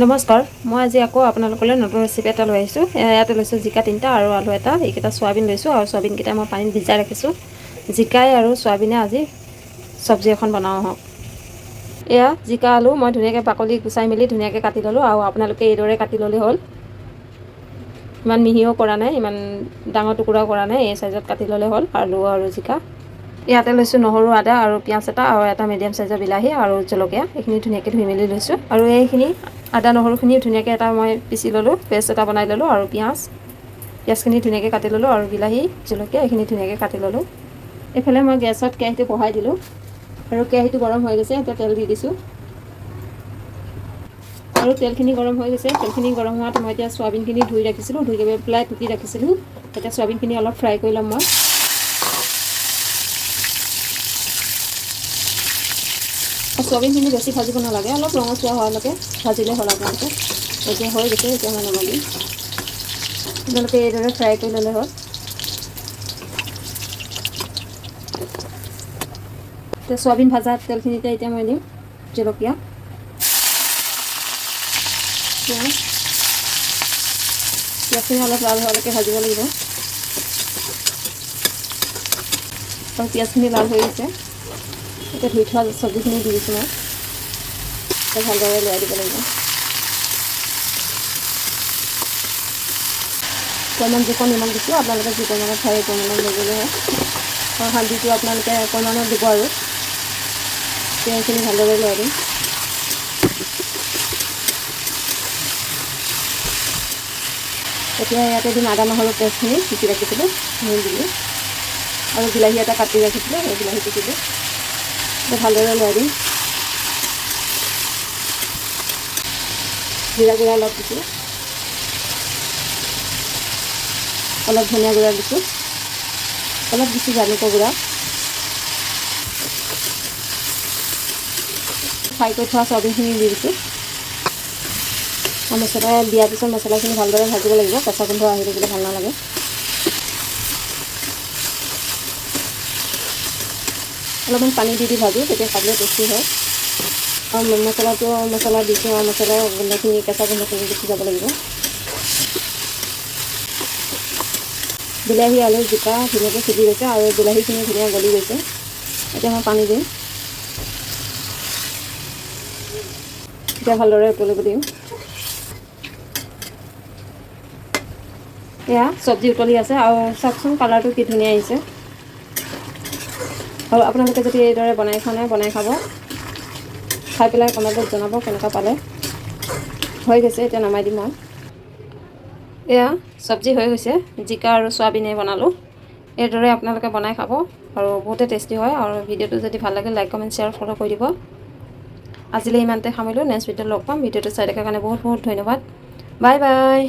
নমস্কাৰ, মই আজি আকৌ আপোনালোকলৈ নতুন ৰেচিপি এটা লৈ আহিছোঁ। ইয়াতে লৈছোঁ জিকা 3টা আৰু আলু এটা, এইকেইটা চয়াবিন লৈছোঁ আৰু চয়াবিনকেইটা মই পানীত ভিজাই ৰাখিছোঁ। জিকাই আৰু চয়াবিনে আজি চব্জি এখন বনাওঁ আহক। এয়া জিকা আলু মই ধুনীয়াকৈ বাকলি গুচাই মেলি ধুনীয়াকৈ কাটি ল'লোঁ আৰু আপোনালোকে এইদৰে কাটি ল'লেই হ'ল। ইমান মিহিও কৰা নাই, ইমান ডাঙৰ টুকুৰাও কৰা নাই, এই চাইজত কাটি ল'লে হ'ল আলু আৰু জিকা। ইয়াতে লৈছোঁ নহৰু, আদা আৰু পিঁয়াজ এটা আৰু এটা মিডিয়াম চাইজৰ বিলাহী আৰু জলকীয়া, এইখিনি ধুনীয়াকৈ ধুই মেলি লৈছোঁ। আৰু এইখিনি আদা নহৰুখিনি ধুনীয়াকৈ এটা মই পিচি ল'লোঁ, পেষ্ট এটা বনাই ল'লোঁ আৰু পিঁয়াজখিনি ধুনীয়াকৈ কাটি ল'লোঁ আৰু বিলাহী জলকীয়া এইখিনি ধুনীয়াকৈ কাটি ল'লোঁ। এইফালে মই গেছত কেৰাহীটো বহাই দিলোঁ আৰু কেৰাহীটো গৰম হৈ গৈছে, এতিয়া তেল দি দিছোঁ আৰু তেলখিনি গৰম হৈ গৈছে। তেলখিনি গৰম হোৱাত মই এতিয়া চয়াবিনখিনি ধুই ৰাখিছিলোঁ, ধুই পেলাই টুকি ৰাখিছিলোঁ। এতিয়া চয়াবিনখিনি অলপ ফ্ৰাই কৰি ল'ম মই। চয়াবিনখিনি বেছি ভাজিব নালাগে, অলপ ৰঙচুৱা হোৱালৈকে ভাজিলে হ'ল আপোনালোকে। এতিয়া হৈ গৈছে, এতিয়া মই নমাই দিম। আপোনালোকে এইদৰে ফ্ৰাই কৰি ল'লে হ'ল। এতিয়া চয়াবিন ভাজা তেলখিনিতে এতিয়া মই দিম জলকীয়া, পিঁয়াজখিনি অলপ লাল হোৱালৈকে ভাজিব লাগিব আৰু পিঁয়াজখিনি লাল হৈ গৈছে। এতিয়া ধুই থোৱা চব্জিখিনি দি দিছোঁ মই, এতিয়া ভালদৰে লৰাই দিব লাগিব। পৰিমাণ জোখৰ নিমখ দিছোঁ, আপোনালোকে যি পৰিমাণত খায় পৰিমাণত লৈ গ'লে হয় আৰু হালধিটো আপোনালোকে পৰিমাণত দিব আৰু এইখিনি ভালদৰে লৰাই দিম। এতিয়া ইয়াতে দিম আদা নহৰু পেষ্টখিনি পিচি ৰাখিছিলোঁ, সেইখিনি দিলোঁ আৰু বিলাহী এটা কাটি ৰাখিছিলোঁ, সেই বিলাহীটো দিলোঁ। এতিয়া ভালদৰে লৰাই দিম। জিৰা গুড়া অলপ দিছোঁ, অলপ ধনিয়া গুড়া দিছোঁ, অলপ দিছোঁ জালুকৰ গুড়া, ফ্ৰাই কৰি থোৱা চয়াবিনখিনি দি দিছোঁ। আৰু মছলা দিয়াৰ পিছত মছলাখিনি ভালদৰে ভাজিব লাগিব, কেঁচা গোন্ধ আহি থাকিলে ভাল নালাগে। অলপমান পানী দি ভাজোঁ, তেতিয়া খাবলৈ টেষ্টি হয়। আৰু মছলা দিছোঁ আৰু মছলাৰ গোন্ধখিনি কেঁচা গোন্ধখিনি গুচি যাব লাগিব। বিলাহী আলু জিকা ধুনীয়াকৈ সিজি গৈছে আৰু বিলাহীখিনি ধুনীয়া গলি গৈছে। এতিয়া মই পানী দিম, এতিয়া ভালদৰে উতলিব দিম। এয়া চব্জি উতলি আছে আৰু চাওকচোন কালাৰটো কি ধুনীয়া আহিছে। আৰু আপোনালোকে যদি এইদৰে বনাই খোৱা নাই, বনাই খাব, খাই পেলাই কমেণ্টত জনাব কেনেকুৱা পালে। হৈ গৈছে, এতিয়া নমাই দিম মই। এয়া চব্জি হৈ গৈছে, জিকা আৰু চয়াবিনে বনালোঁ। এইদৰে আপোনালোকে বনাই খাব আৰু বহুতে টেষ্টি হয়। আৰু ভিডিঅ'টো যদি ভাল লাগে লাইক কমেণ্ট শ্বেয়াৰ ফ'ল' কৰি দিব। আজিলৈ ইমানতে সামৰিলোঁ, নেক্সট ভিডিঅ'ত লগ পাম। ভিডিঅ'টো চাই থকাৰ কাৰণে বহুত বহুত ধন্যবাদ। Bye bye.